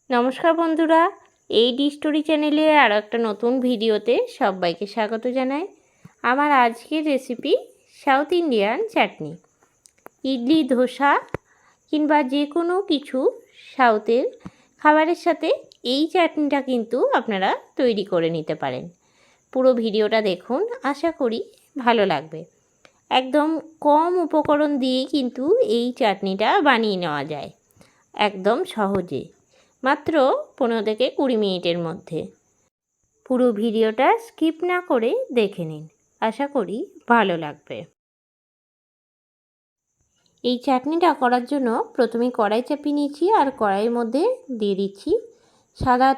নমস্কার বন্ধুরা, এই ডি স্টোরি চ্যানেলে আরও একটা নতুন ভিডিওতে সবাইকে স্বাগত জানাই। আমার আজকের রেসিপি সাউথ ইন্ডিয়ান চাটনি। ইডলি, ধোসা কিংবা যে কোনো কিছু সাউথের খাবারের সাথে এই চাটনিটা কিন্তু আপনারা তৈরি করে নিতে পারেন। পুরো ভিডিওটা দেখুন, আশা করি ভালো লাগবে। একদম কম উপকরণ দিয়ে কিন্তু এই চাটনিটা বানিয়ে নেওয়া যায় একদম সহজে, মাত্র 15 থেকে 20 মিনিটের মধ্যে। পুরো ভিডিওটা স্কিপ না করে দেখে নিন, আশা করি ভালো লাগবে। এই চাটনিটা করার জন্য প্রথমে কড়াই চাপিয়ে নিয়েছি আর কড়াইয়ের মধ্যে দিয়ে দিচ্ছি সাদা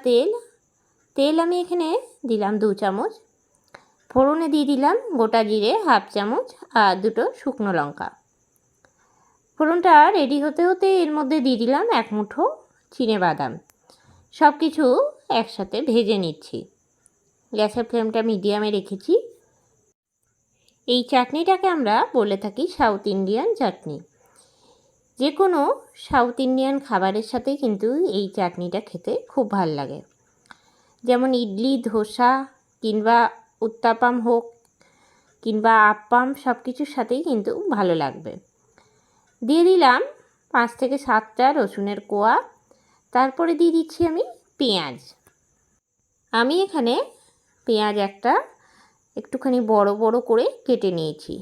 তেল। আমি এখানে দিলাম 2 চামচ। ফোড়নে দিয়ে দিলাম গোটা জিরে 1/2 চামচ আর 2টো শুকনো লঙ্কা। ফোড়নটা রেডি হতে হতে এর মধ্যে দিয়ে দিলাম 1 মুঠো চিনেবাদাম। সব কিছু একসাথে ভেজে নিচ্ছি। গ্যাসের ফ্লেমটা মিডিয়ামে রেখেছি। এই চাটনিটাকে আমরা বলে থাকি সাউথ ইন্ডিয়ান চাটনি। যে কোনো সাউথ ইন্ডিয়ান খাবারের সাথে কিন্তু এই চাটনিটা খেতে খুব ভাল লাগে। যেমন ইডলি, ধোসা কিংবা উত্তাপাম হোক কিংবা আপ্পাম, সব কিছুর সাথেই কিন্তু ভালো লাগবে। দিয়ে দিলাম 5 থেকে 7টা রসুনের কোয়া। তারপরে দিয়ে দিচ্ছি আমি পেঁয়াজ। আমি এখানে পেঁয়াজ একটুখানি বড় বড় করে কেটে নিয়েছি।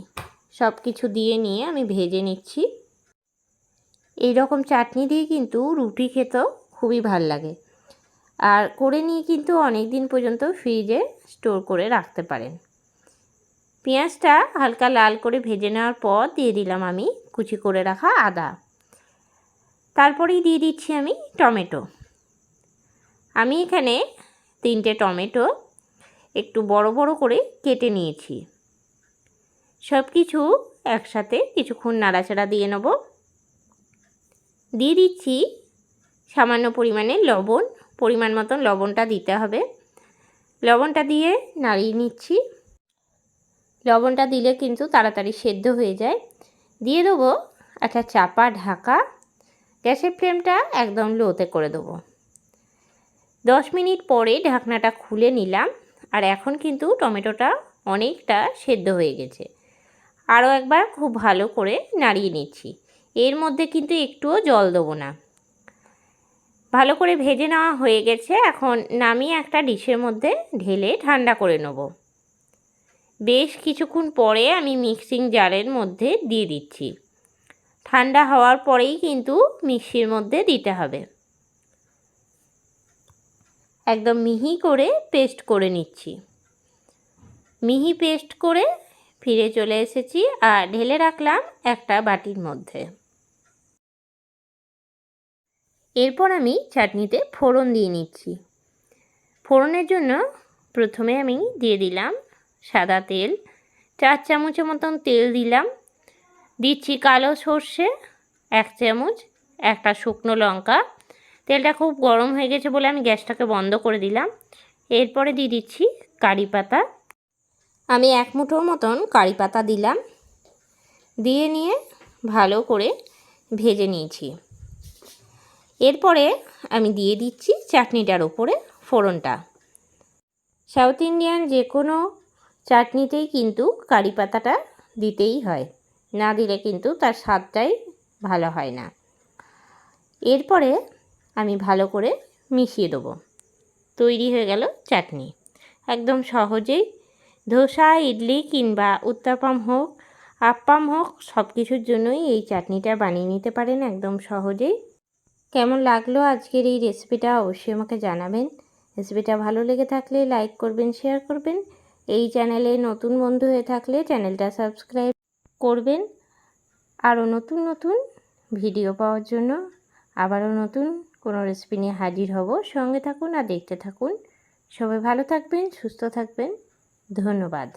সব কিছু দিয়ে নিয়ে আমি ভেজে নিচ্ছি। এই রকম চাটনি দিয়ে কিন্তু রুটি খেতেও খুবই ভাল লাগে, আর করে নিয়ে কিন্তু অনেক দিন পর্যন্ত ফ্রিজে স্টোর করে রাখতে পারেন। পেঁয়াজটা হালকা লাল করে ভেজে নেওয়ার পর দিয়ে দিলাম আমি কুচি করে রাখা আদা। তারপরেই দিয়ে দিচ্ছি আমি টমেটো। আমি এখানে 3টে টমেটো একটু বড় বড় করে কেটে নিয়েছি। সব কিছু একসাথে কিছুক্ষণ নাড়াচাড়া দিয়ে নেব। দিয়ে দিচ্ছি সামান্য পরিমাণে লবণ। পরিমাণ মতন লবণটা দিতে হবে। লবণটা দিয়ে নাড়িয়ে নিচ্ছি। লবণটা দিলে কিন্তু তাড়াতাড়ি সেদ্ধ হয়ে যায়। দিয়ে দেবো একটা চাপা ঢাকা। গ্যাসের ফ্লেমটা একদম লোতে করে দেবো। 10 মিনিট পরে ঢাকনাটা খুলে নিলাম, আর এখন কিন্তু টমেটোটা অনেকটা সেদ্ধ হয়ে গেছে। আরও একবার খুব ভালো করে নাড়িয়ে নিচ্ছি। এর মধ্যে কিন্তু একটুও জল দেবো না। ভালো করে ভেজে নেওয়া হয়ে গেছে। এখন নামিয়ে একটা ডিশের মধ্যে ঢেলে ঠান্ডা করে নেব। বেশ কিছুক্ষণ পরে আমি মিক্সিং জারের মধ্যে দিয়ে দিচ্ছি। ঠান্ডা হওয়ার পরেই কিন্তু মিক্সির মধ্যে দিতে হবে। একদম মিহি করে পেস্ট করে নিচ্ছি। মিহি পেস্ট করে ফিরে চলে এসেছি আর ঢেলে রাখলাম একটা বাটির মধ্যে। এরপর আমি চাটনিতে ফোড়ন দিয়ে নিচ্ছি। ফোড়নের জন্য প্রথমে আমি দিয়ে দিলাম সাদা তেল। 4 চামচের মতন তেল দিলাম। দিচ্ছি কালো সর্ষে 1 চামচ, একটা শুকনো লঙ্কা। তেলটা খুব গরম হয়ে গেছে বলে আমি গ্যাসটাকে বন্ধ করে দিলাম। এরপরে দিয়ে দিচ্ছি কারি পাতা। আমি 1 মুঠোর মতন কারি পাতা দিলাম। দিয়ে নিয়ে ভালো করে ভেজে নিয়েছি। এরপরে আমি দিয়ে দিচ্ছি চাটনিটার উপরে ফোড়নটা। সাউথ ইন্ডিয়ান যে কোনো চাটনিতেই কিন্তু কারি পাতাটা দিতেই হয়, না দিলে কিন্তু তার স্বাদটাই ভালো হয় না। এরপরে আমি ভালো করে মিশিয়ে দেবো। তৈরি হয়ে গেল চাটনি। একদম সহজেই ধোসা, ইডলি কিংবা উত্তাপাম হোক, আপ্পাম হোক, সব কিছুর জন্যই এই চাটনিটা বানিয়ে নিতে পারেন একদম সহজেই। কেমন লাগলো আজকের এই রেসিপিটা অবশ্যই আমাকে জানাবেন। রেসিপিটা ভালো লেগে থাকলে লাইক করবেন, শেয়ার করবেন। এই চ্যানেলে নতুন বন্ধু হয়ে থাকলে চ্যানেলটা সাবস্ক্রাইব করবেন। আরও নতুন নতুন ভিডিও পাওয়ার জন্য আবারও নতুন কোনো রেসিপি নিয়ে হাজির হব। সঙ্গে থাকুন আর দেখতে থাকুন। সবাই ভালো থাকবেন, সুস্থ থাকবেন। ধন্যবাদ।